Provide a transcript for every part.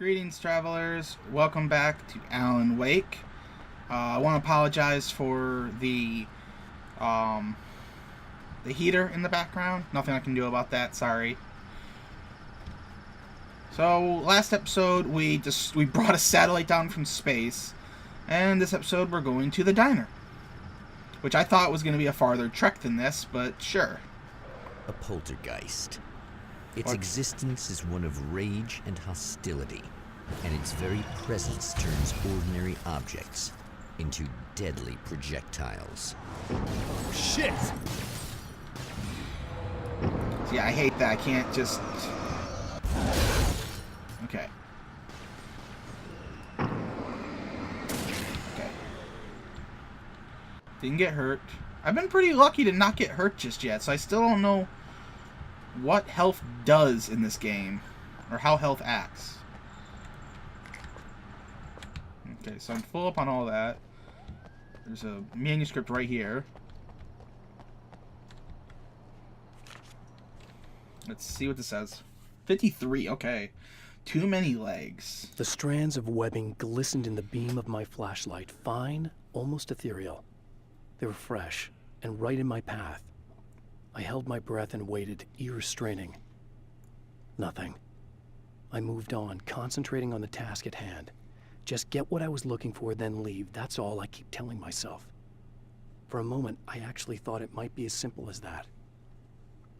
Greetings, travelers. Welcome back to Alan Wake. I want to apologize for the heater in the background. Nothing I can do about that. Sorry. So last episode we brought a satellite down from space, and this episode we're going to the diner, which I thought was going to be a farther trek than this, but sure. A poltergeist. Its existence is one of rage and hostility, and its very presence turns ordinary objects into deadly projectiles. Shit! See, I hate that. I can't just... Okay. Okay. Didn't get hurt. I've been pretty lucky to not get hurt just yet, so I still don't know what health does in this game, or how health acts. Okay, so I'm full up on all that. There's a manuscript right here. Let's see what this says. 53, okay. Too many legs. The strands of webbing glistened in the beam of my flashlight, fine, almost ethereal. They were fresh, and right in my path. I held my breath and waited, ears straining. Nothing. I moved on, concentrating on the task at hand. Just get what I was looking for, then leave. That's all I keep telling myself. For a moment, I actually thought it might be as simple as that.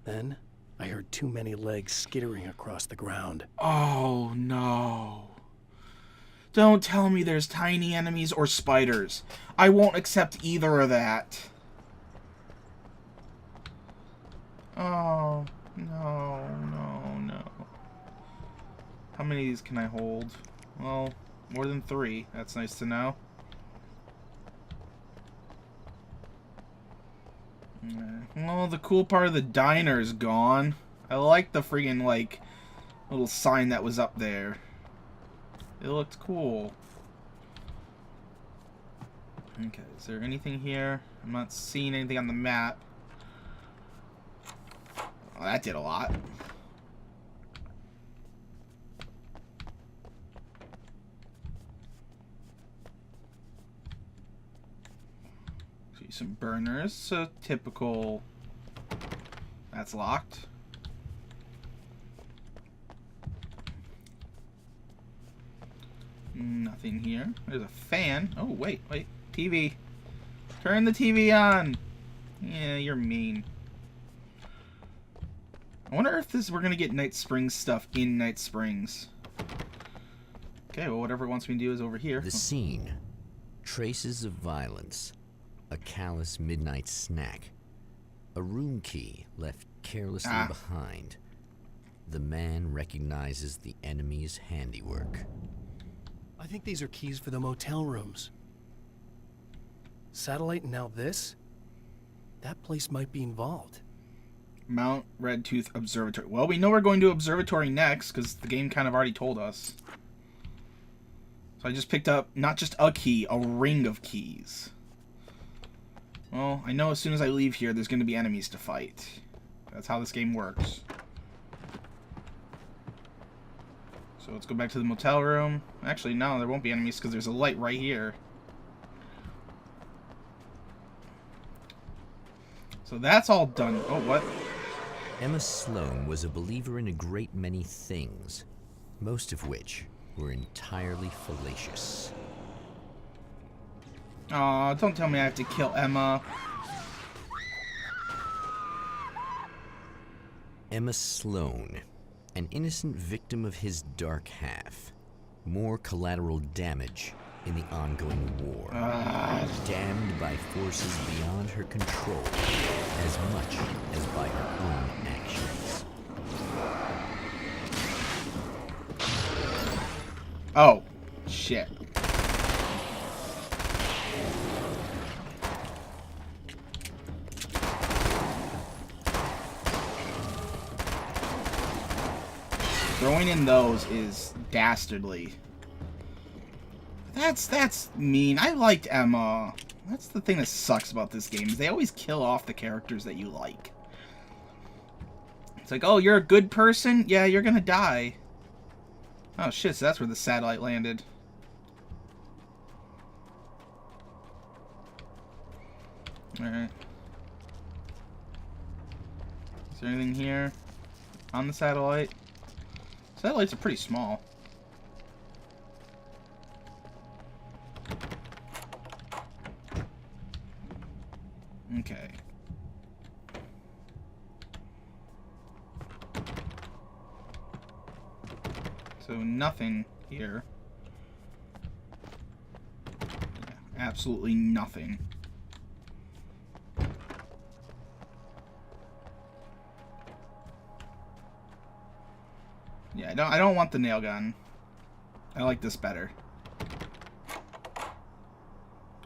Then, I heard too many legs skittering across the ground. Oh, no. Don't tell me there's tiny enemies or spiders. I won't accept either of that. Oh, no, no, no. How many of these can I hold? Well, more than 3. That's nice to know. Well, the cool part of the diner is gone. I like the friggin', like, little sign that was up there. It looked cool. Okay, is there anything here? I'm not seeing anything on the map. Oh, that did a lot. See some burners. So typical. That's locked. Nothing here. There's a fan. Oh, wait. TV. Turn the TV on. Yeah, you're mean. I wonder if we're gonna get Night Springs stuff in Night Springs. Okay, well, whatever it wants me to do is over here. The scene. Traces of violence. A callous midnight snack. A room key left carelessly behind. The man recognizes the enemy's handiwork. I think these are keys for the motel rooms. Satellite and now this? That place might be involved. Mount Redtooth Observatory. Well, we know we're going to Observatory next, because the game kind of already told us. So I just picked up, not just a key, a ring of keys. Well, I know as soon as I leave here, there's going to be enemies to fight. That's how this game works. So let's go back to the motel room. Actually, no, there won't be enemies because there's a light right here. So that's all done. Oh, what? Emma Sloan was a believer in a great many things, most of which were entirely fallacious. Aw, don't tell me I have to kill Emma. Emma Sloan, an innocent victim of his dark half. More collateral damage in the ongoing war. Damned by forces beyond her control, as much as by her own actions. Oh, shit. Throwing in those is dastardly. That's mean. I liked Emma. That's the thing that sucks about this game, is they always kill off the characters that you like. It's like, oh, you're a good person? Yeah, you're gonna die. Oh shit, so that's where the satellite landed. Alright. Is there anything here on the satellite? Satellites are pretty small. Okay. So nothing here. Yeah, absolutely nothing. Yeah, I don't want the nail gun. I like this better.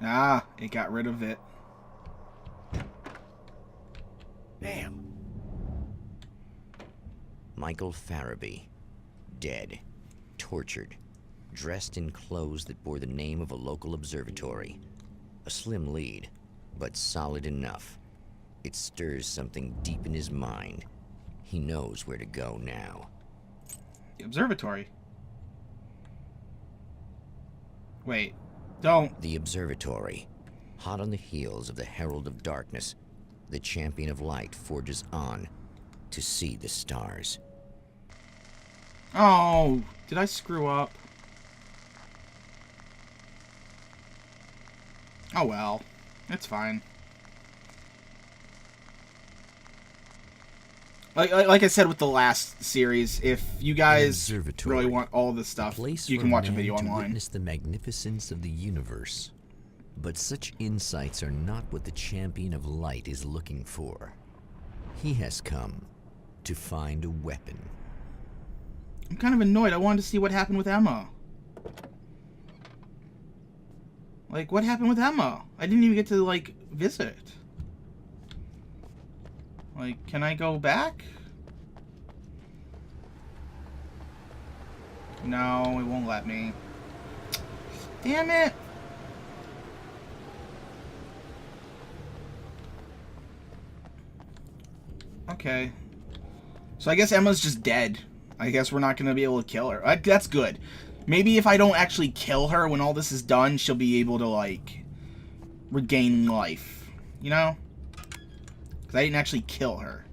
Ah, it got rid of it. Damn. Michael Farabee, dead, tortured, dressed in clothes that bore the name of a local observatory. A slim lead, but solid enough. It stirs something deep in his mind. He knows where to go now. The observatory. Wait, don't. The observatory. Hot on the heels of the Herald of Darkness, the champion of light forges on to see the stars. Oh, did I screw up? Oh well, it's fine. Like I said with the last series, if you guys really want all this stuff, you can watch a video online. Witness the magnificence of the universe. But such insights are not what the champion of light is looking for. He has come to find a weapon. I'm kind of annoyed. I wanted to see what happened with Emma. Like, what happened with Emma? I didn't even get to, like, visit. Like, can I go back? No, it won't let me. Damn it! Okay. So I guess Emma's just dead. I guess we're not going to be able to kill her. That's good. Maybe if I don't actually kill her when all this is done, she'll be able to, like, regain life. You know? Because I didn't actually kill her.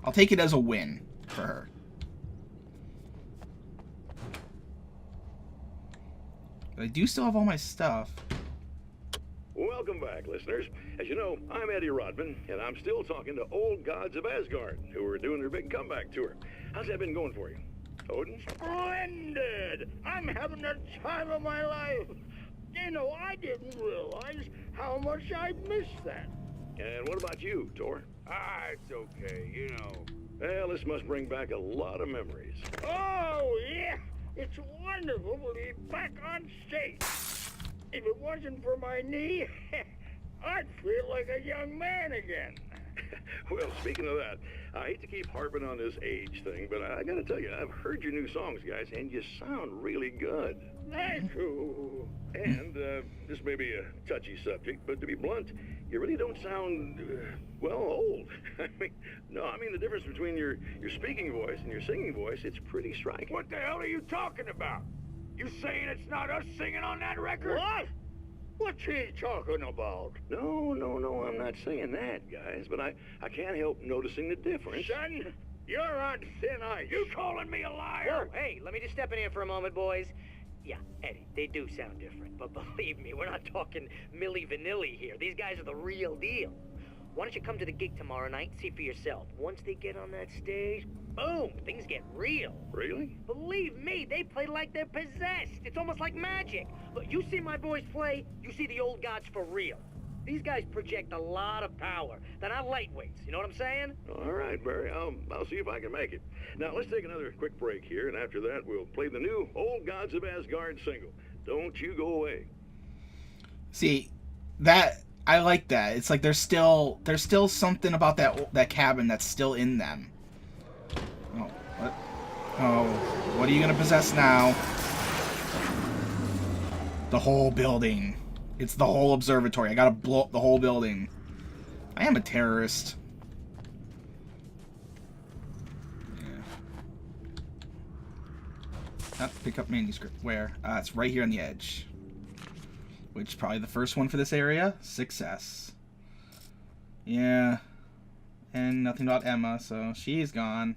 I'll take it as a win for her. But I do still have all my stuff. Welcome back, listeners. As you know, I'm Eddie Rodman, and I'm still talking to old gods of Asgard, who are doing their big comeback tour. How's that been going for you? Odin? Splendid! I'm having the time of my life. You know, I didn't realize how much I missed that. And what about you, Thor? It's okay, you know. Well, this must bring back a lot of memories. Oh, yeah. It's wonderful to be back on stage. If it wasn't for my knee, I'd feel like a young man again. Well, speaking of that, I hate to keep harping on this age thing, but I gotta tell you, I've heard your new songs, guys, and you sound really good. Thank you. And this may be a touchy subject, but to be blunt, you really don't sound, well, old. I mean the difference between your speaking voice and your singing voice, it's pretty striking. What the hell are you talking about? You saying it's not us singing on that record? What? What's he talking about? No, I'm not saying that, guys, but I can't help noticing the difference. Son, you're on thin ice. You calling me a liar? Whoa, hey, let me just step in here for a moment, boys. Yeah, Eddie, they do sound different, but believe me, we're not talking Milli Vanilli here. These guys are the real deal. Why don't you come to the gig tomorrow night and see for yourself? Once they get on that stage, boom, things get real. Really? Believe me, they play like they're possessed. It's almost like magic. Look, you see my boys play, you see the old gods for real. These guys project a lot of power. They're not lightweights, you know what I'm saying? All right, Barry, I'll see if I can make it. Now, let's take another quick break here, and after that, we'll play the new Old Gods of Asgard single. Don't you go away. See, that... I like that. It's like there's still something about that cabin that's still in them. Oh, what? Oh, what are you gonna possess now? The whole building. It's the whole observatory. I gotta blow up the whole building. I am a terrorist. Yeah. Pick up manuscript. Where? It's right here on the edge. Which is probably the first one for this area. Success. Yeah. And nothing about Emma, so she's gone.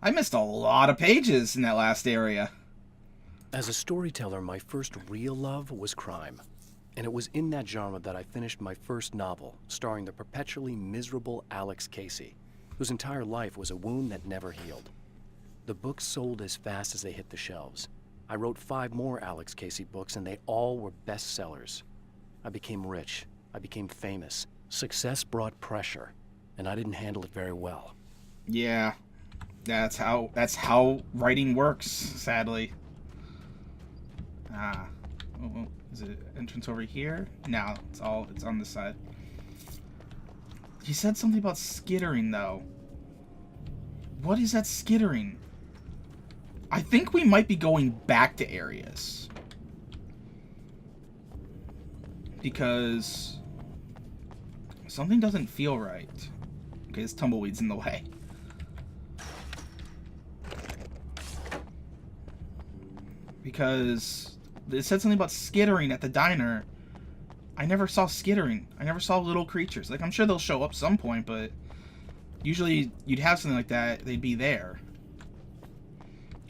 I missed a lot of pages in that last area. As a storyteller, my first real love was crime. And it was in that genre that I finished my first novel, starring the perpetually miserable Alex Casey, whose entire life was a wound that never healed. The books sold as fast as they hit the shelves. I wrote 5 more Alex Casey books, and they all were bestsellers. I became rich. I became famous. Success brought pressure, and I didn't handle it very well. Yeah. That's how writing works, sadly. Ah. Oh, is it entrance over here? No, it's on this side. He said something about skittering though. What is that skittering? I think we might be going back to areas. Because something doesn't feel right. Okay, this tumbleweed's in the way. Because it said something about skittering at the diner. I never saw skittering. I never saw little creatures. Like, I'm sure they'll show up some point, but usually you'd have something like that, they'd be there.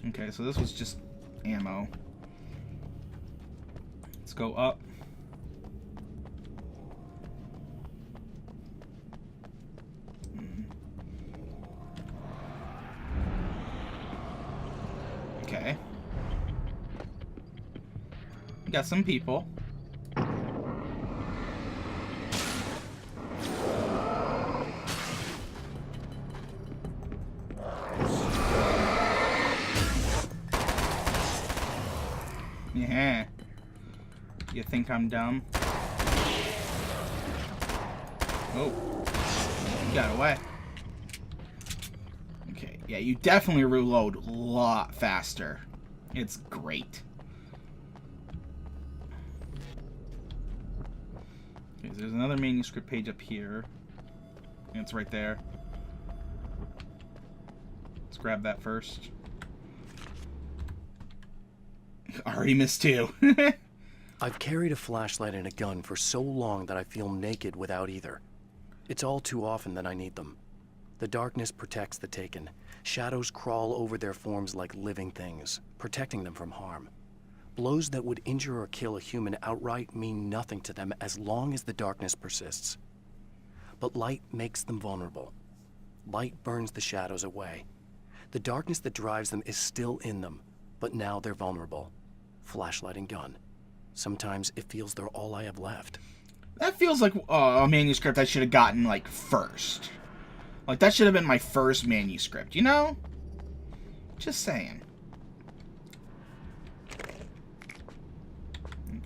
Okay, so this was just ammo. Let's go up. Okay. We got some people. Yeah. You think I'm dumb? Oh. You got away. Okay. Yeah, you definitely reload a lot faster. It's great. Okay, so there's another manuscript page up here. And it's right there. Let's grab that first. Already missed 2. I've carried a flashlight and a gun for so long that I feel naked without either. It's all too often that I need them. The darkness protects the taken. Shadows crawl over their forms like living things, protecting them from harm. Blows that would injure or kill a human outright mean nothing to them as long as the darkness persists. But light makes them vulnerable. Light burns the shadows away. The darkness that drives them is still in them, but now they're vulnerable. Flashlight and gun. Sometimes it feels they're all I have left. That feels like a manuscript I should have gotten, like, first. Like, that should have been my first manuscript, you know? Just saying.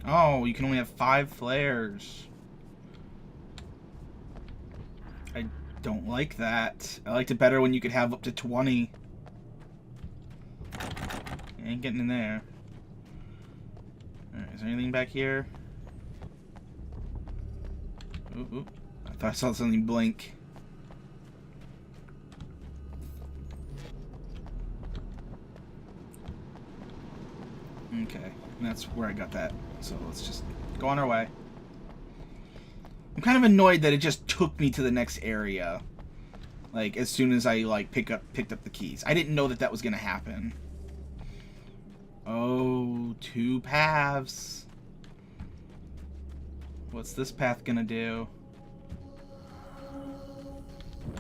Oh, you can only have 5 flares. I don't like that. I liked it better when you could have up to 20. Ain't getting in there. Alright, is there anything back here? Ooh, ooh. I thought I saw something blink. Okay, and that's where I got that. So let's just go on our way. I'm kind of annoyed that it just took me to the next area. Like, as soon as I, like, picked up the keys. I didn't know that that was gonna happen. Oh, 2 paths. What's this path gonna do?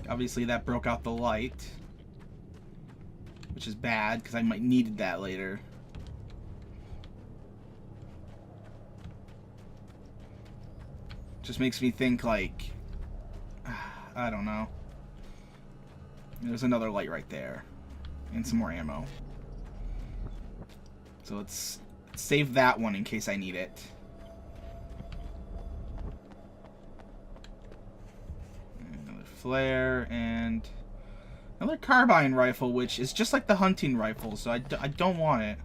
Obviously that broke out the light. Which is bad, because I might needed that later. Just makes me think, like, I don't know. There's another light right there. And some more ammo. So let's save that one in case I need it. Another flare and another carbine rifle, which is just like the hunting rifle, so I don't want it.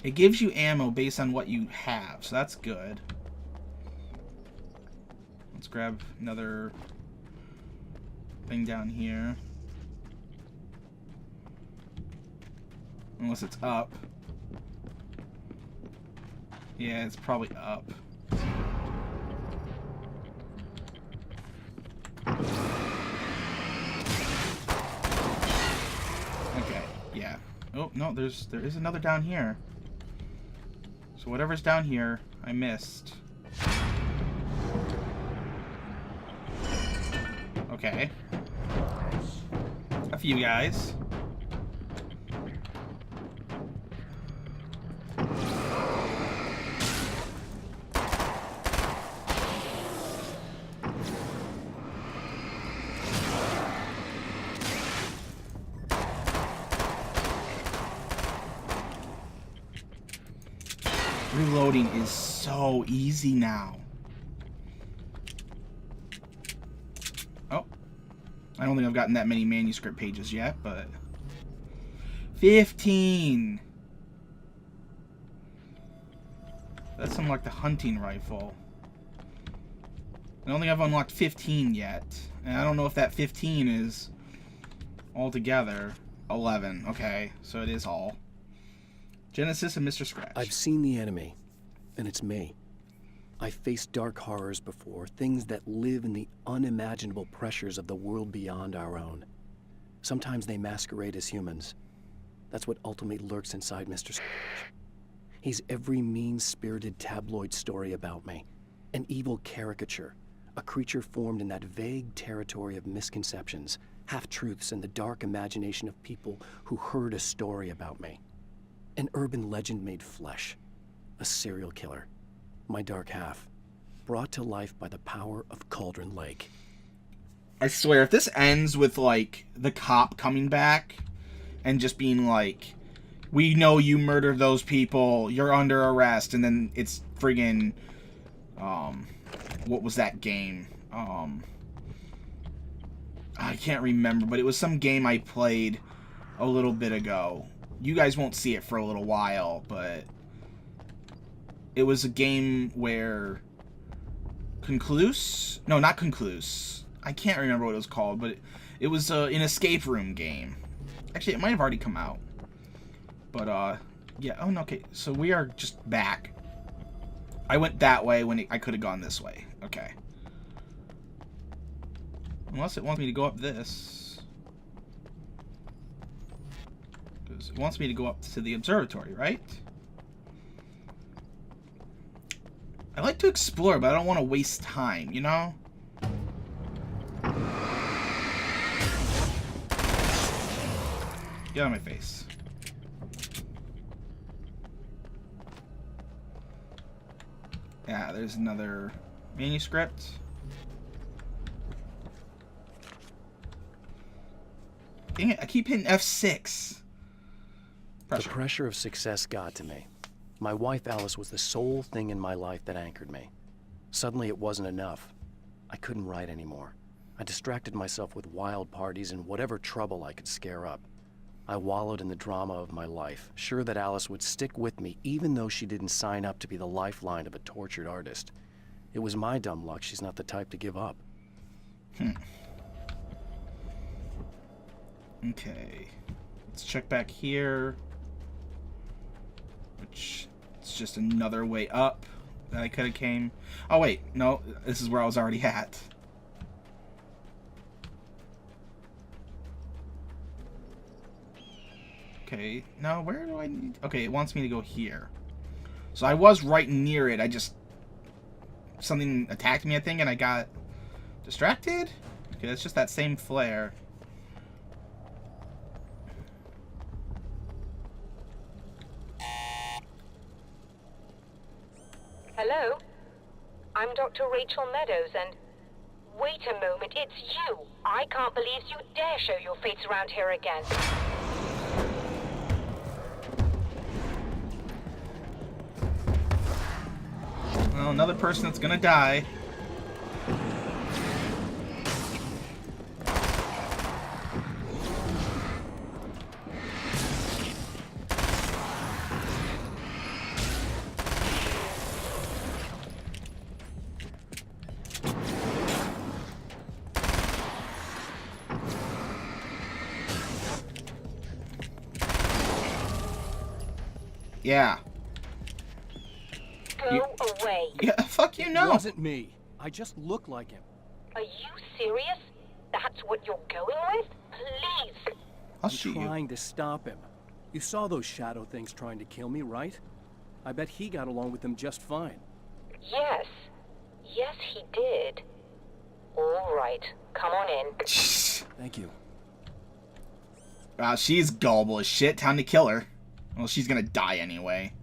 It gives you ammo based on what you have, so that's good. Let's grab another thing down here. Unless it's up. Yeah, it's probably up. Okay, yeah. Oh, no, there is another down here. So whatever's down here, I missed. Okay. A few guys. Reloading is so easy now. Oh. I don't think I've gotten that many manuscript pages yet, but... 15! That's unlocked the hunting rifle. I don't think I've unlocked 15 yet. And I don't know if that 15 is altogether 11. Okay, so it is all. Genesis and Mr. Scratch. I've seen the enemy, and it's me. I've faced dark horrors before, things that live in the unimaginable pressures of the world beyond our own. Sometimes they masquerade as humans. That's what ultimately lurks inside Mr. Scratch. He's every mean-spirited tabloid story about me, an evil caricature, a creature formed in that vague territory of misconceptions, half-truths, and the dark imagination of people who heard a story about me. An urban legend made flesh. A serial killer. My dark half. Brought to life by the power of Cauldron Lake. I swear, if this ends with, like, the cop coming back and just being like, we know you murdered those people, you're under arrest, and then it's friggin', what was that game? I can't remember, but it was some game I played a little bit ago. You guys won't see it for a little while, but it was a game where Concluse? No, not Concluse. I can't remember what it was called, but it was an escape room game. Actually, it might have already come out. But, yeah. Oh, no, okay. So we are just back. I went that way when I could have gone this way. Okay. Unless it wants me to go up this. It wants me to go up to the observatory, right? I like to explore, but I don't want to waste time, you know? Get out of my face. Yeah, there's another manuscript. Dang it, I keep hitting F6. The pressure of success got to me. My wife Alice was the sole thing in my life that anchored me. Suddenly it wasn't enough. I couldn't write anymore. I distracted myself with wild parties and whatever trouble I could scare up. I wallowed in the drama of my life, sure that Alice would stick with me even though she didn't sign up to be the lifeline of a tortured artist. It was my dumb luck she's not the type to give up. Okay. Let's check back here. Which it's just another way up that I could have came. Oh wait, no, this is where I was already at. Okay, now where do I need... Okay, it wants me to go here. So I was right near it, I just... Something attacked me, I think, and I got distracted? Okay, that's just that same flare. Hello? I'm Dr. Rachel Meadows, and... Wait a moment, it's you! I can't believe you dare show your face around here again. Well, another person that's gonna die. Yeah. Go away. Yeah, fuck you, no. It wasn't me. I just look like him. Are you serious? That's what you're going with? Please. I'll I'm shoot you. trying to stop him. You saw those shadow things trying to kill me, right? I bet he got along with them just fine. Yes. Yes, he did. All right. Come on in. Thank you. Wow, she's gullible as shit. Time to kill her. Well, she's gonna die anyway.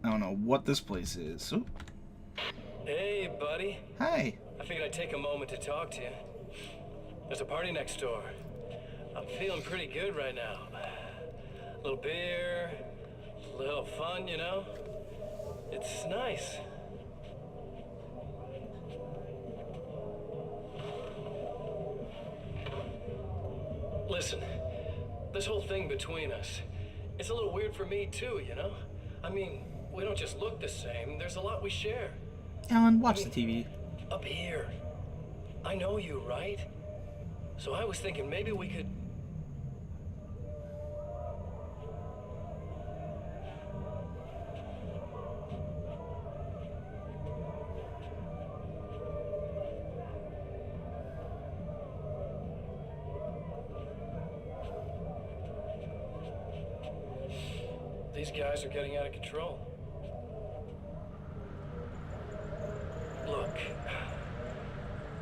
I don't know what this place is. Ooh. Hey, buddy. Hi. I figured I'd take a moment to talk to you. There's a party next door. I'm feeling pretty good right now. A little beer, a little fun, you know? It's nice. Listen, this whole thing between us, it's a little weird for me too, you know? I mean, we don't just look the same, there's a lot we share. Alan, watch the TV. Up here. I know you, right? So I was thinking maybe we could... These guys are getting out of control. Look,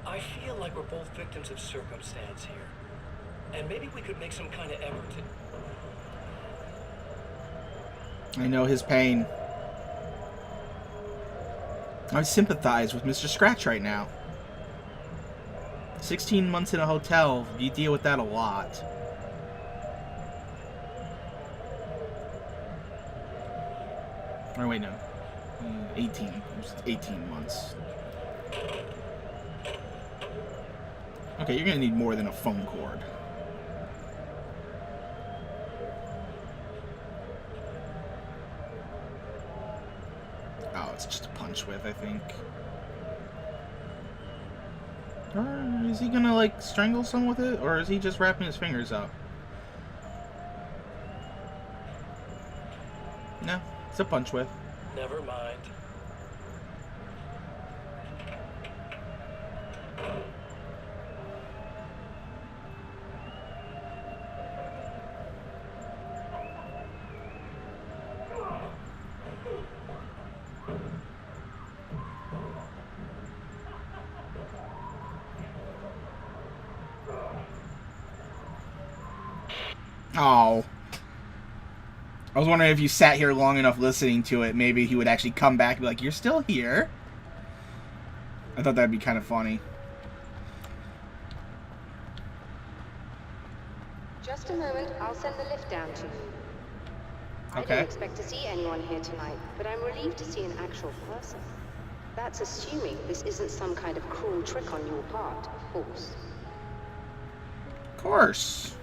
I feel like we're both victims of circumstance here. And maybe we could make some kind of effort to... I know his pain. I sympathize with Mr. Scratch right now. 16 months in a hotel, you deal with that a lot. Or wait, no. 18. It was 18 months. Okay, you're gonna need more than a phone cord. Oh, it's just a punch with, I think. Or is he gonna, like, strangle someone with it? Or is he just wrapping his fingers up? No, it's a punch with. Never mind. Oh. I was wondering if you sat here long enough listening to it, maybe he would actually come back and be like, "You're still here?" I thought that'd be kind of funny. Just a moment, I'll send the lift down to you. I Okay. didn't expect to see anyone here tonight, but I'm relieved to see an actual person. That's assuming this isn't some kind of cruel trick on your part, of course. Of course.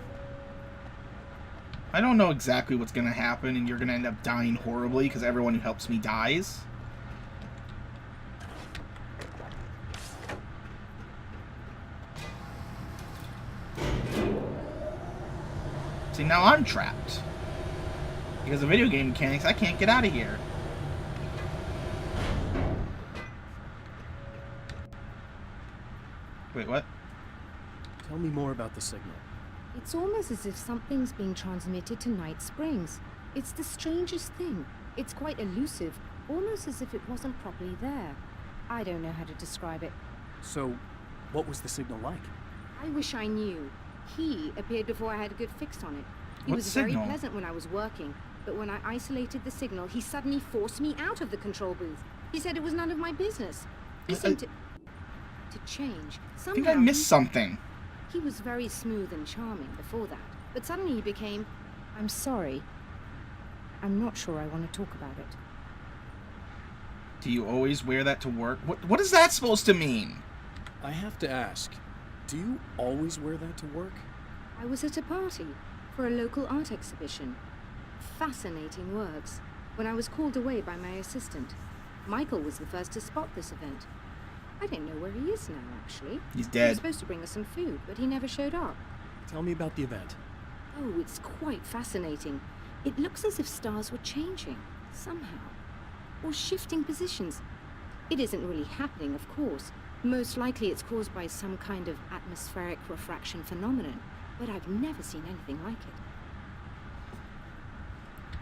I don't know exactly what's gonna happen, and you're gonna end up dying horribly because everyone who helps me dies. See, now I'm trapped. Because of video game mechanics, I can't get out of here. Wait, what? Tell me more about the signal. It's almost as if something's being transmitted to Night Springs. It's the strangest thing. It's quite elusive, almost as if it wasn't properly there. I don't know how to describe it. So, what was the signal like? I wish I knew. He appeared before I had a good fix on it. He What was signal? very pleasant when I was working, but when I isolated the signal, he suddenly forced me out of the control booth. He said it was none of my business. He seemed to change. I Somehow think I missed something. He was very smooth and charming before that, but suddenly he became... I'm sorry. I'm not sure I want to talk about it. Do you always wear that to work? What is that supposed to mean? I have to ask, do you always wear that to work? I was at a party for a local art exhibition. Fascinating works. When I was called away by my assistant, Michael was the first to spot this event. I don't know where he is now, actually. He's He was dead. supposed to bring us some food, but he never showed up. Tell me about the event. Oh, it's quite fascinating. It looks as if stars were changing, somehow. Or shifting positions. It isn't really happening, of course. Most likely it's caused by some kind of atmospheric refraction phenomenon, but I've never seen anything like it.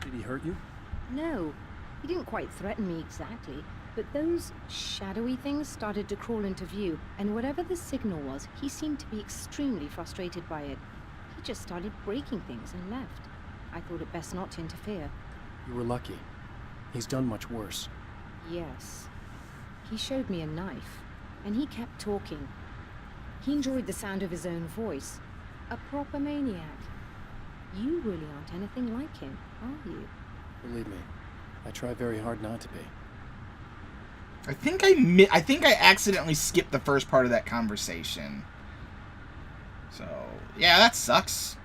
Did he hurt you? No, he didn't quite threaten me exactly, but those shadowy things started to crawl into view, and whatever the signal was, he seemed to be extremely frustrated by it. He just started breaking things and left. I thought it best not to interfere. You were lucky. He's done much worse. Yes. He showed me a knife, and he kept talking. He enjoyed the sound of his own voice. A proper maniac. You really aren't anything like him, are you? Believe me, I try very hard not to be. I think I accidentally skipped the first part of that conversation. So, yeah, that sucks.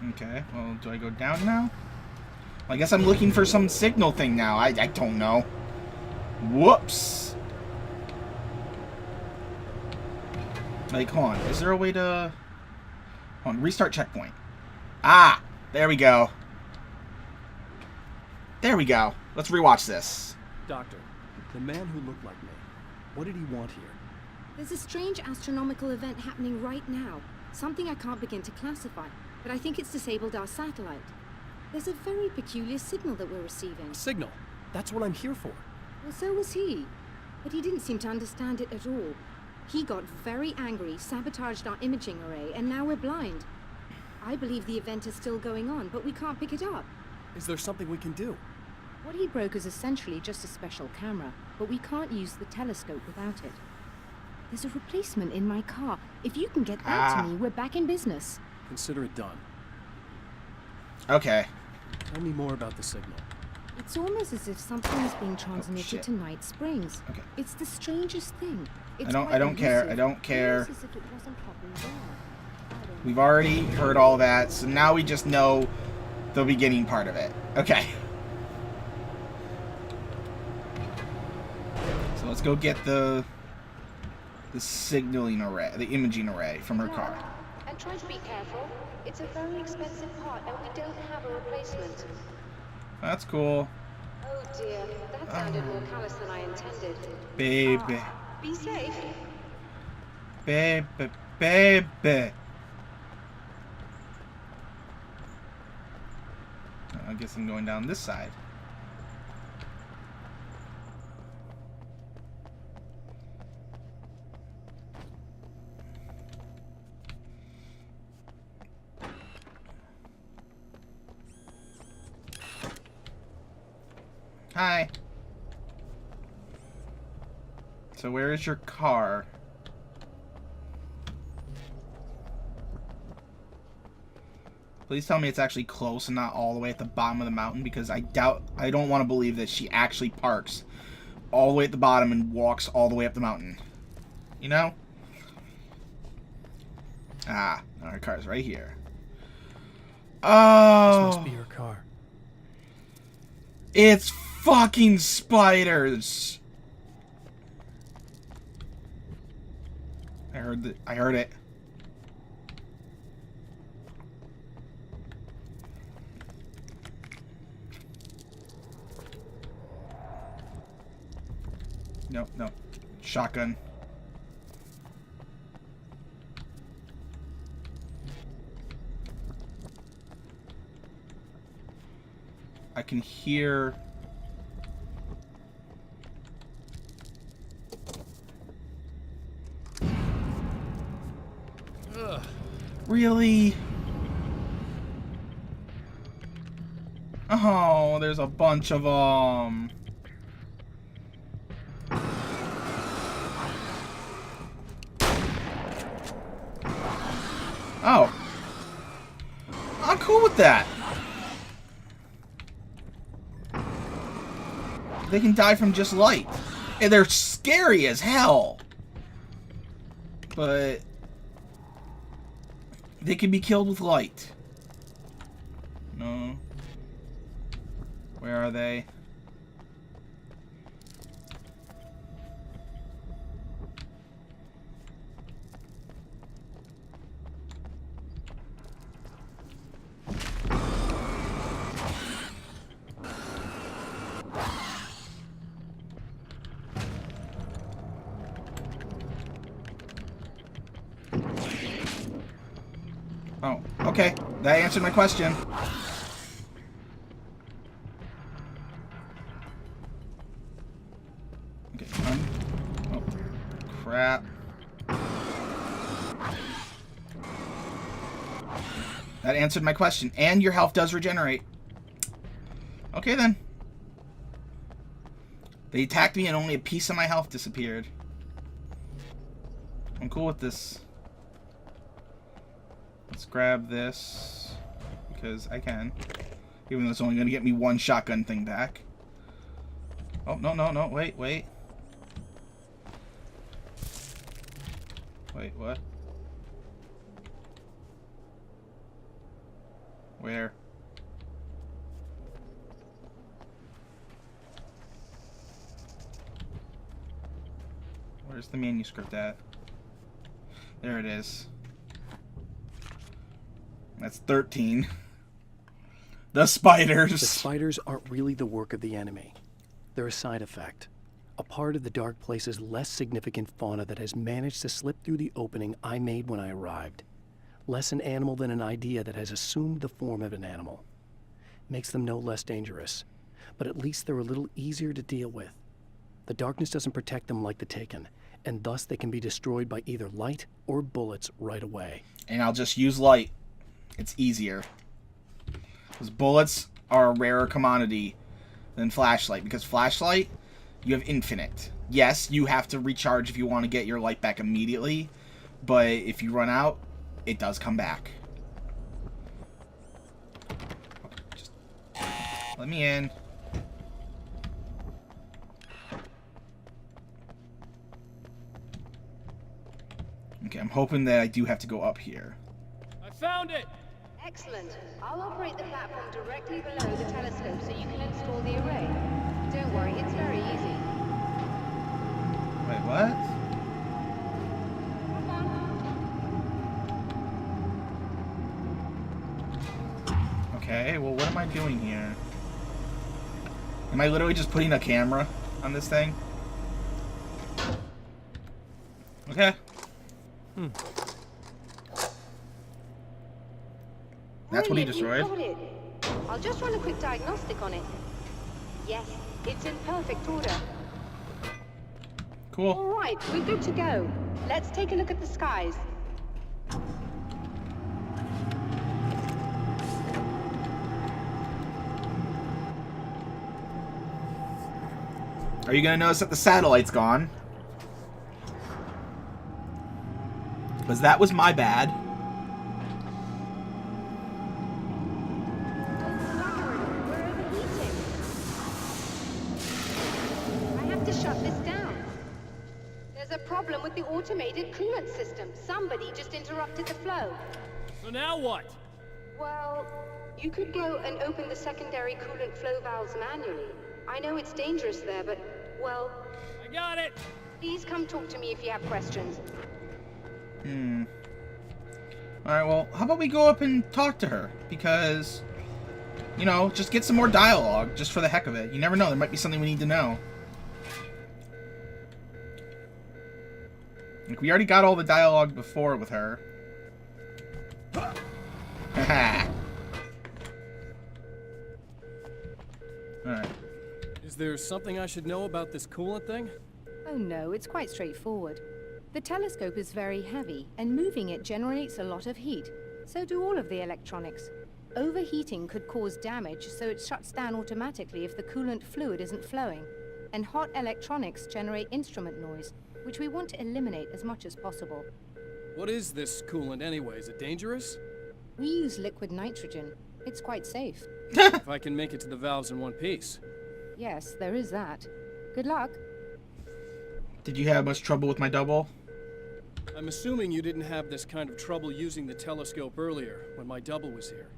Okay, well, do I go down now? I guess I'm looking for some signal thing now. I don't know. Whoops. Like, hold on. Is there a way to... Hold on, restart checkpoint. Ah! There we go. There we go. Let's rewatch this. Doctor, the man who looked like me, what did he want here? There's a strange astronomical event happening right now. Something I can't begin to classify, but I think it's disabled our satellite. There's a very peculiar signal that we're receiving. Signal? That's what I'm here for. Well, so was he. But he didn't seem to understand it at all. He got very angry, sabotaged our imaging array, and now we're blind. I believe the event is still going on, but we can't pick it up. Is there something we can do? What he broke is essentially just a special camera, but we can't use the telescope without it. There's a replacement in my car. If you can get that to me, we're back in business. Consider it done. Okay. Tell me more about the signal. It's almost as if something is being transmitted to Night Springs. Okay. It's the strangest thing. It's I don't care. elusive. I don't care. Almost as if it wasn't properly there. We've already heard all that, so now we just know the beginning part of it. Okay. So let's go get the signaling array, the imaging array from her car. And try to be careful. It's a very expensive part, and we don't have a replacement. That's cool. Oh dear, that sounded more callous than I intended. Baby. Be safe. Baby. Baby. I guess I'm going down this side. Hi. So where is your car? Please tell me it's actually close and not all the way at the bottom of the mountain, because I don't want to believe that she actually parks all the way at the bottom and walks all the way up the mountain. You know? Ah, our car's right here. Oh! This must be your car. It's fucking spiders! I heard it. No. Shotgun. I can hear... Ugh. Really? Oh, there's a bunch of them. Oh. I'm cool with that. They can die from just light. And they're scary as hell. But they can be killed with light. No. Where are they? Okay, that answered my question. Okay, oh, crap. That answered my question. And your health does regenerate. Okay, then. They attacked me and only a piece of my health disappeared. I'm cool with this. Let's grab this. Because I can. Even though it's only going to get me one shotgun thing back. Oh, no, no, no. Wait, wait. Wait, what? Where? Where's the manuscript at? There it is. That's 13. The spiders. The spiders aren't really the work of the enemy. They're a side effect. A part of the Dark Place's less significant fauna that has managed to slip through the opening I made when I arrived. Less an animal than an idea that has assumed the form of an animal. Makes them no less dangerous. But at least they're a little easier to deal with. The darkness doesn't protect them like the Taken, and thus they can be destroyed by either light or bullets right away. And I'll just use light. It's easier. Because bullets are a rarer commodity than flashlight. Because flashlight, you have infinite. Yes, you have to recharge if you want to get your light back immediately. But if you run out, it does come back. Okay, just let me in. Okay, I'm hoping that I do have to go up here. I found it! Excellent. I'll operate the platform directly below the telescope so you can install the array. Don't worry, it's very easy. Wait, what? Okay, well, what am I doing here? Am I literally just putting a camera on this thing? Okay. That's what he destroyed. Got it. I'll just run a quick diagnostic on it. Yes, it's in perfect order. Cool. All right, we're good to go. Let's take a look at the skies. Are you gonna notice that the satellite's gone? Because that was my bad. With the automated coolant system. Somebody just interrupted the flow. So now what? Well, you could go and open the secondary coolant flow valves manually. I know it's dangerous there, but, well... I got it! Please come talk to me if you have questions. Alright, well, how about we go up and talk to her? Because, you know, just get some more dialogue, just for the heck of it. You never know, there might be something we need to know. Like, we already got all the dialogue before with her. Haha. Alright. Is there something I should know about this coolant thing? Oh no, it's quite straightforward. The telescope is very heavy, and moving it generates a lot of heat. So do all of the electronics. Overheating could cause damage, so it shuts down automatically if the coolant fluid isn't flowing. And hot electronics generate instrument noise, which we want to eliminate as much as possible. What is this coolant anyway? Is it dangerous? We use liquid nitrogen. It's quite safe. If I can make it to the valves in one piece. Yes, there is that. Good luck. Did you have much trouble with my double? I'm assuming you didn't have this kind of trouble using the telescope earlier, when my double was here.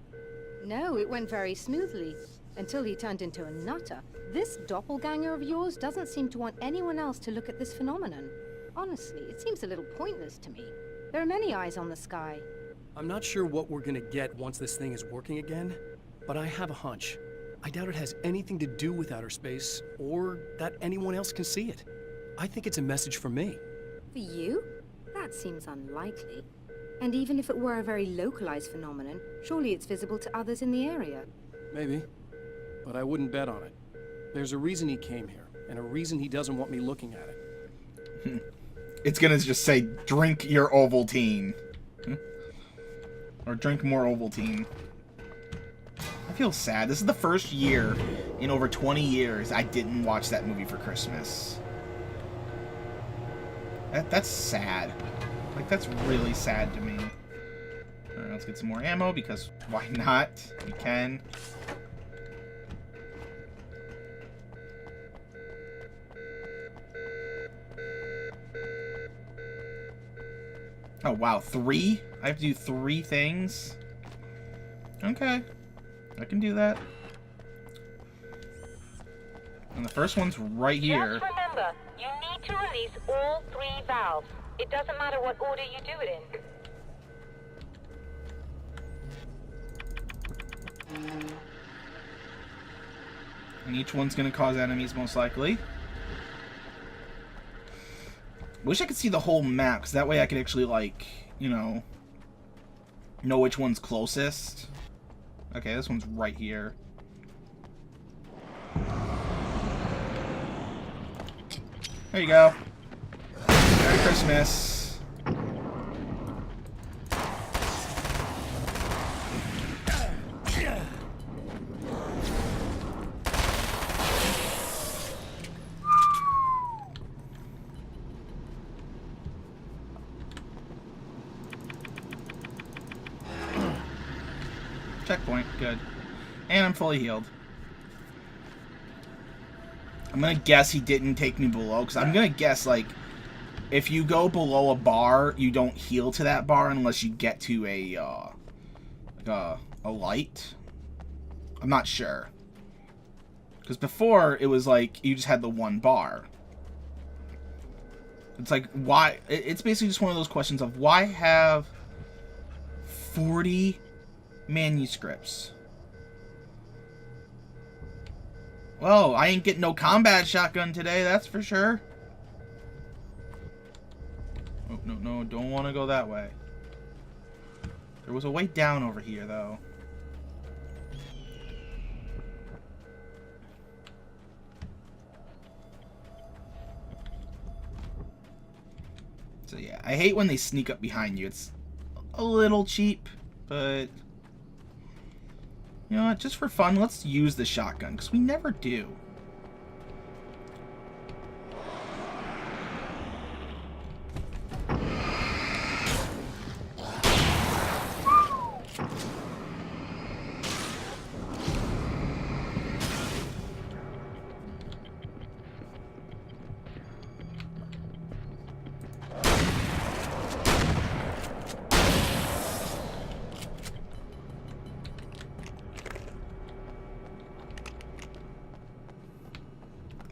No, it went very smoothly. Until he turned into a nutter. This doppelganger of yours doesn't seem to want anyone else to look at this phenomenon. Honestly, it seems a little pointless to me. There are many eyes on the sky. I'm not sure what we're gonna get once this thing is working again, but I have a hunch. I doubt it has anything to do with outer space, or that anyone else can see it. I think it's a message for me. For you? That seems unlikely. And even if it were a very localized phenomenon, surely it's visible to others in the area. Maybe. But I wouldn't bet on it. There's a reason he came here, and a reason he doesn't want me looking at it. It's gonna just say, drink your Ovaltine. Or drink more Ovaltine. I feel sad. This is the first year in over 20 years I didn't watch that movie for Christmas. That's sad. Like, that's really sad to me. Alright, let's get some more ammo, because why not? We can. Oh, wow. 3? I have to do 3 things? Okay. I can do that. And the first one's right here. Just remember, you need to release all 3 valves. It doesn't matter what order you do it in. And each one's gonna cause enemies, most likely. Wish I could see the whole map, because that way I could actually, like, you know which one's closest. Okay, this one's right here. There you go. Merry Christmas. Checkpoint, good. And I'm fully healed. I'm gonna guess he didn't take me below, because I'm gonna guess, like, if you go below a bar, you don't heal to that bar unless you get to a light. I'm not sure. Because before, it was like, you just had the one bar. It's like, why? It's basically just one of those questions of, why have 40 manuscripts? Well, I ain't getting no combat shotgun today, that's for sure. Oh, no, don't want to go that way. There was a way down over here, though. So yeah, I hate when they sneak up behind you. It's a little cheap, but you know what? Just for fun, let's use the shotgun, because we never do.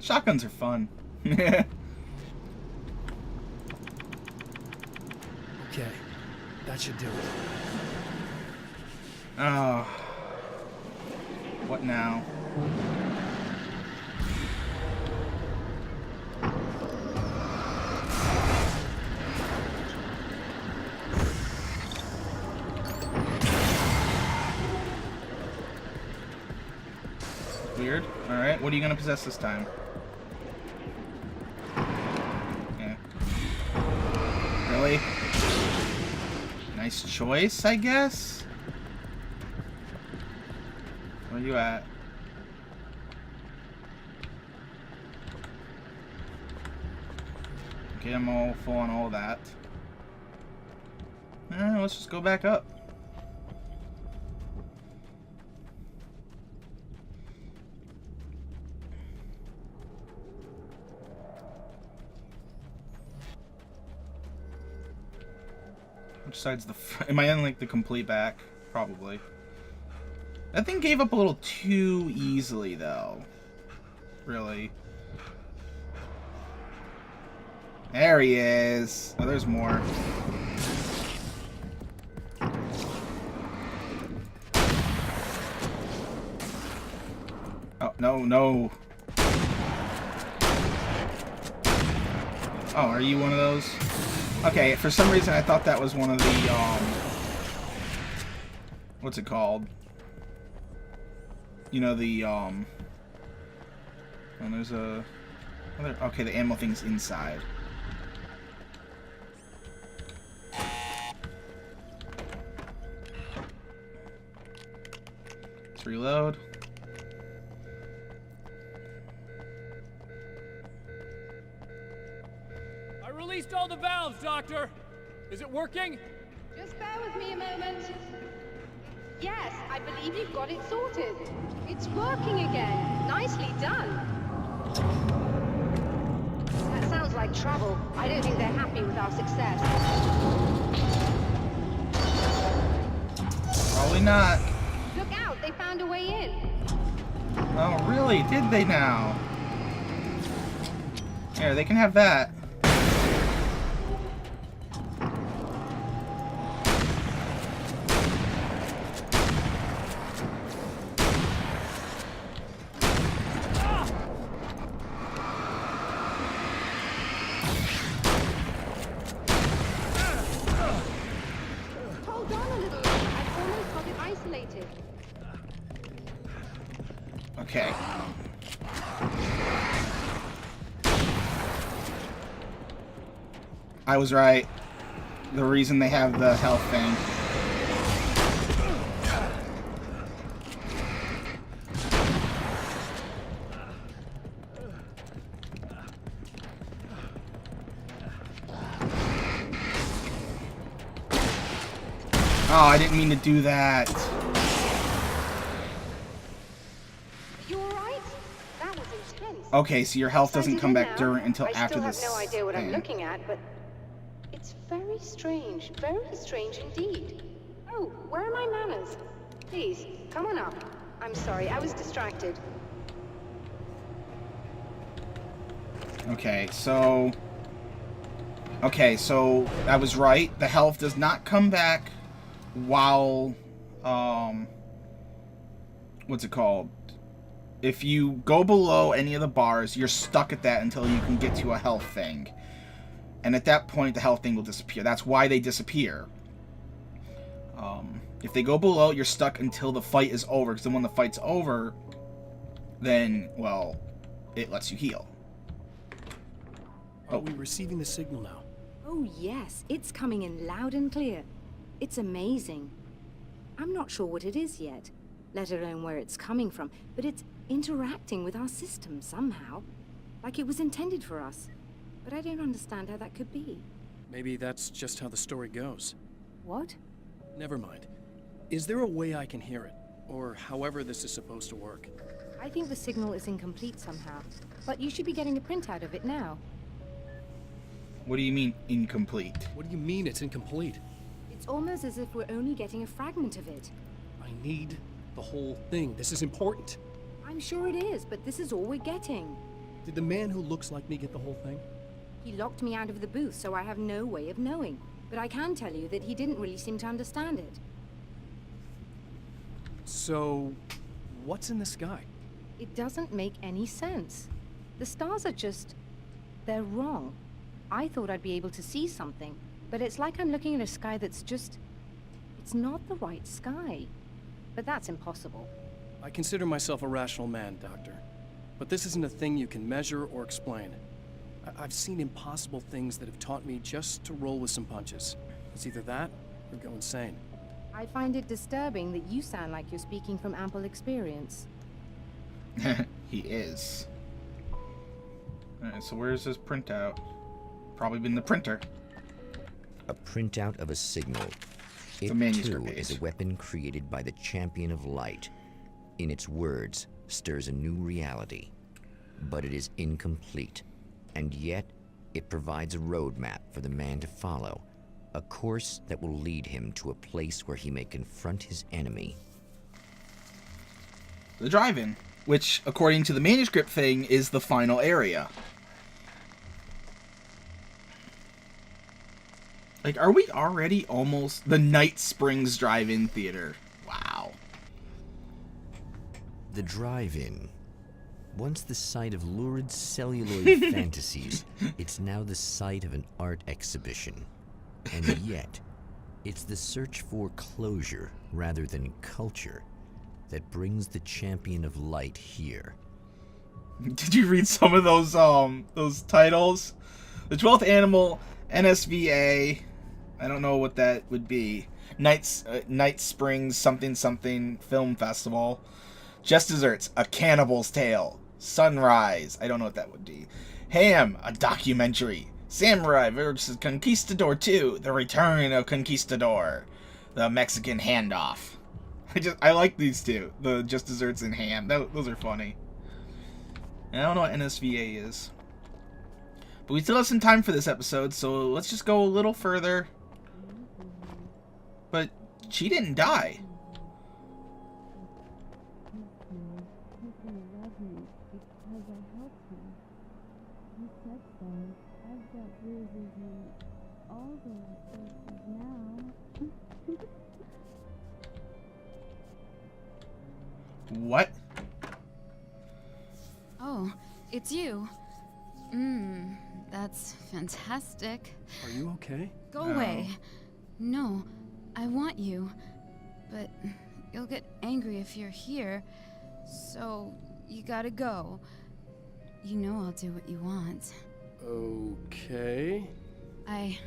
Shotguns are fun. Okay, that should do it. Oh. What now? Weird. Alright, what are you gonna possess this time? Really? Nice choice, I guess? Where you at? Okay, I'm all full on all that. Let's just go back up. Which side's the am I in, like, the complete back? Probably. That thing gave up a little too easily, though. Really. There he is. Oh, there's more. Oh, no, no. Oh, are you one of those? Okay, for some reason I thought that was one of the, what's it called? You know, the, and there's a... Okay, the ammo thing's inside. Let's reload. I released all the valves, Doctor! Is it working? Just bear with me a moment. Yes, I believe you've got it sorted. It's working again. Nicely done. That sounds like trouble. I don't think they're happy with our success. Probably not. Look out, they found a way in. Oh, really? Did they now? Here, they can have that. Hold on a little. I've almost got it isolated. Okay. I was right. The reason they have the health thing. Oh, I didn't mean to do that. You alright? That was intense. Okay, so your health doesn't Sighted come in back now. during until I after still this. have no idea what I'm thing. looking at, but it's very strange indeed. Oh, where are my manners? Please, come on up. I'm sorry, I was distracted. Okay, so I was right. The health does not come back while what's it called? If you go below any of the bars, you're stuck at that until you can get to a health thing. And at that point, the health thing will disappear. That's why they disappear. If they go below, you're stuck until the fight is over. Because then when the fight's over, then, well, it lets you heal. Are we receiving the signal now? Oh, yes. It's coming in loud and clear. It's amazing. I'm not sure what it is yet, let alone where it's coming from, but it's interacting with our system somehow. Like it was intended for us. But I don't understand how that could be. Maybe that's just how the story goes. What? Never mind. Is there a way I can hear it? Or however this is supposed to work? I think the signal is incomplete somehow, but you should be getting a printout of it now. What do you mean, incomplete? What do you mean it's incomplete? It's almost as if we're only getting a fragment of it. I need the whole thing. This is important. I'm sure it is, but this is all we're getting. Did the man who looks like me get the whole thing? He locked me out of the booth, so I have no way of knowing. But I can tell you that he didn't really seem to understand it. So, what's in the sky? It doesn't make any sense. The stars are just... they're wrong. I thought I'd be able to see something, but it's like I'm looking at a sky that's just... it's not the right sky. But that's impossible. I consider myself a rational man, Doctor. But this isn't a thing you can measure or explain. I've seen impossible things that have taught me just to roll with some punches. It's either that, or go insane. I find it disturbing that you sound like you're speaking from ample experience. He is. Alright, so where's this printout? Probably been the printer. A printout of a signal. It a manuscript too page. is a weapon created by the Champion of Light. In its words, stirs a new reality. But it is incomplete. And yet, it provides a roadmap for the man to follow. A course that will lead him to a place where he may confront his enemy. The drive-in, which, according to the manuscript thing, is the final area. Like, are we already almost... the Night Springs Drive-In Theater. Wow. The drive-in. Once the site of lurid celluloid fantasies, it's now the site of an art exhibition. And yet, it's the search for closure rather than culture that brings the champion of light here. Did you read some of those titles? The 12th Animal, NSVA, I don't know what that would be. Night Springs something film festival. Just Desserts, A Cannibal's Tale. Sunrise, I don't know what that would be. Ham, a documentary. Samurai vs. Conquistador 2, The Return of Conquistador. The Mexican Handoff. I like these two. The Just Desserts and Ham. Those are funny. And I don't know what NSVA is. But we still have some time for this episode, so let's just go a little further. But she didn't die. What? Oh, it's you. That's fantastic. Are you okay? Go away. No, I want you. But you'll get angry if you're here. So, you gotta go. You know I'll do what you want. Okay. I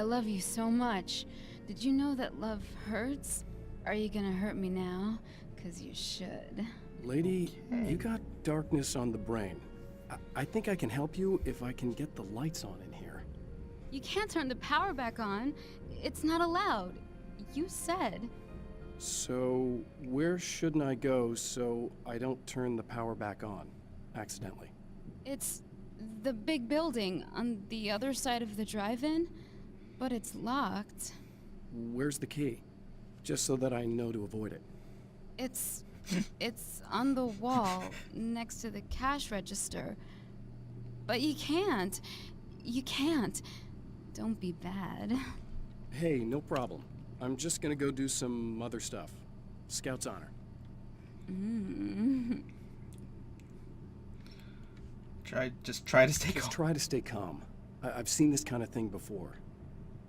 love you so much. Did you know that love hurts? Are you gonna hurt me now? 'Cause you should. Lady, you got darkness on the brain. I think I can help you if I can get the lights on in here. You can't turn the power back on. It's not allowed. You said. So, where shouldn't I go so I don't turn the power back on accidentally? It's the big building on the other side of the drive-in, but it's locked. Where's the key? Just so that I know to avoid it. It's on the wall next to the cash register. But you can't. You can't. Don't be bad. Hey, no problem. I'm just gonna go do some other stuff. Scout's honor. Just try to stay calm. Just try to stay calm. I've seen this kind of thing before.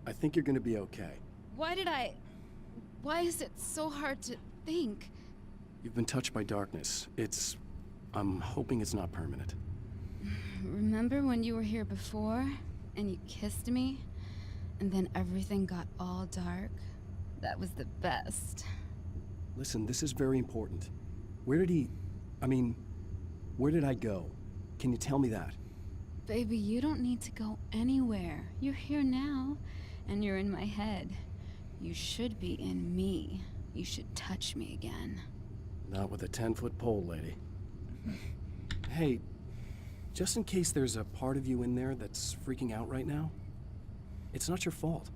I think you're gonna be okay. Why is it so hard to think? You've been touched by darkness. I'm hoping it's not permanent. Remember when you were here before and you kissed me and then everything got all dark? That was the best. Listen, this is very important. Where did I go? Can you tell me that? Baby, you don't need to go anywhere. You're here now and you're in my head. You should be in me. You should touch me again. Not with a 10-foot pole, lady. Hey, just in case there's a part of you in there that's freaking out right now, it's not your fault.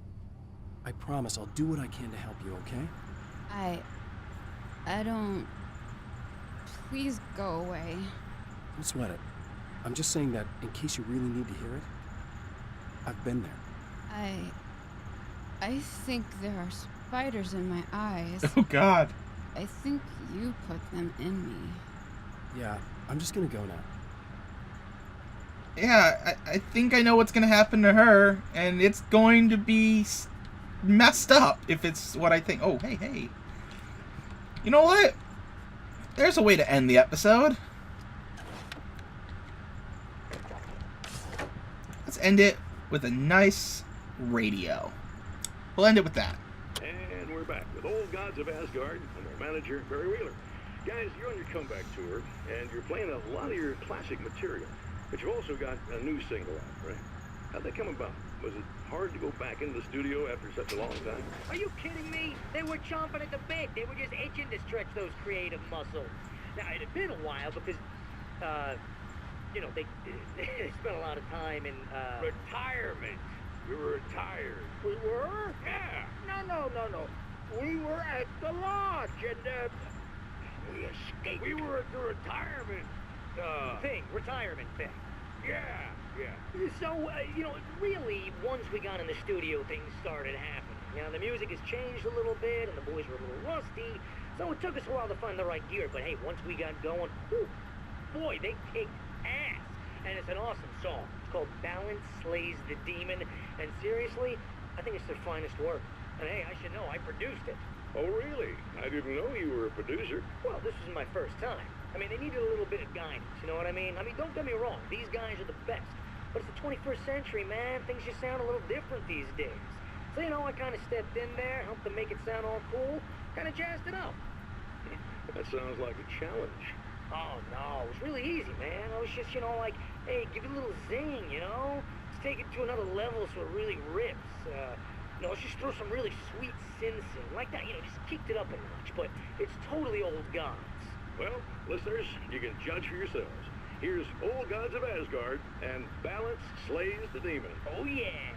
I promise I'll do what I can to help you, okay? I don't... Please go away. Don't sweat it. I'm just saying that in case you really need to hear it. I've been there. I think there are spiders in my eyes. Oh, God. I think you put them in me. Yeah, I'm just gonna go now. Yeah, I think I know what's going to happen to her, and it's going to be messed up if it's what I think. Oh, hey. You know what? There's a way to end the episode. Let's end it with a nice radio. We'll end it with that. And we're back with Old Gods of Asgard and their manager, Barry Wheeler. Guys, you're on your comeback tour, and you're playing a lot of your classic material. But you also got a new single out, right? How'd that come about? Was it hard to go back into the studio after such a long time? Are you kidding me? They were chomping at the bit. They were just itching to stretch those creative muscles. Now, it had been a while because, they spent a lot of time in, Retirement. We were retired. We were? Yeah. No. We were at the lodge, and, we escaped. We were at the retirement, retirement thing. Yeah. So, really, once we got in the studio, things started happening. You know, the music has changed a little bit, and the boys were a little rusty, so it took us a while to find the right gear. But hey, once we got going, boy, they kicked ass. And it's an awesome song. It's called Balance Slays the Demon. And seriously, I think it's their finest work. And hey, I should know, I produced it. Oh, really? I didn't know you were a producer. Well, this was my first time. I mean, they needed a little bit of guidance, you know what I mean? I mean, don't get me wrong, these guys are the best. But it's the 21st century, man. Things just sound a little different these days. So, you know, I kind of stepped in there, helped them make it sound all cool, kind of jazzed it up. That sounds like a challenge. Oh, no, it was really easy, man. I was just, you know, like, hey, give it a little zing, you know? Let's take it to another level so it really rips. You know, let's just throw some really sweet sing like that, you know, just kicked it up a notch, but it's totally old gods. Well, listeners, you can judge for yourselves. Here's Old Gods of Asgard and Balance Slays the Demon. Oh, yeah.